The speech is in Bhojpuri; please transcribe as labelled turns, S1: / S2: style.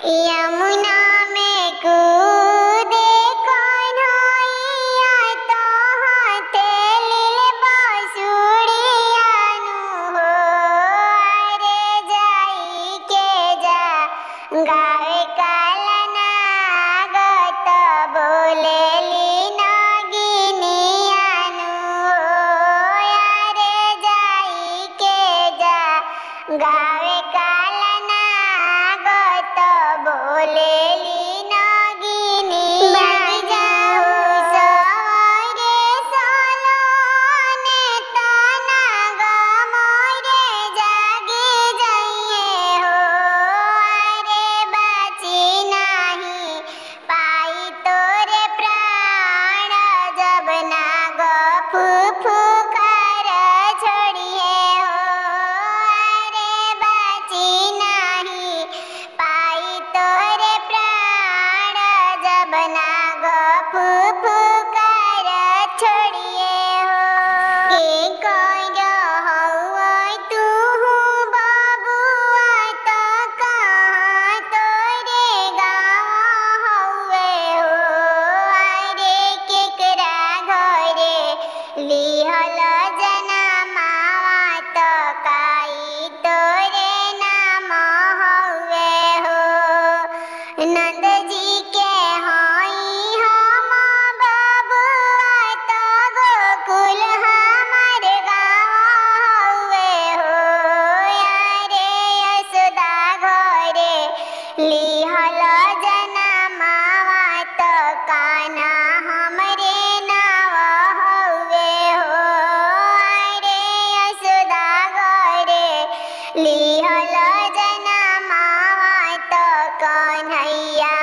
S1: यमुना में कूदे कन्हैया तो हाथे लीले बांसुरियानु हो। अरे जाई के जा गावे कालना गत बोलेली नागिनियानु हो। अरे जाई के जा गावे कालना गत बोलेली नागिनी। बाग जाऊ सवारे सलोने तना गमोरे जागी जइए हो। अरे बाची नाही पाई तोरे प्राण जब नाग फुफुकार छोड़िए हो। अरे बाची नाही पाई तोरे प्राण जब नाग फुफुकार छोड़िए हो। के कर हउआ तुहु बबुआ त कहाँ तोरे गाँव हउए हो। अरे केकरा घरे लिहल जनमावा त काई तोरे नाम हउए हो। नंद जी के हई हम बबुआ त गोकुल हमार गाँव हउए हो। अरे यशोदा घरे लिहल जनमावा त कान्हा हमरे नाव हउए हो। अरे यशोदा घरे लिहल जनमावा त कन्हैया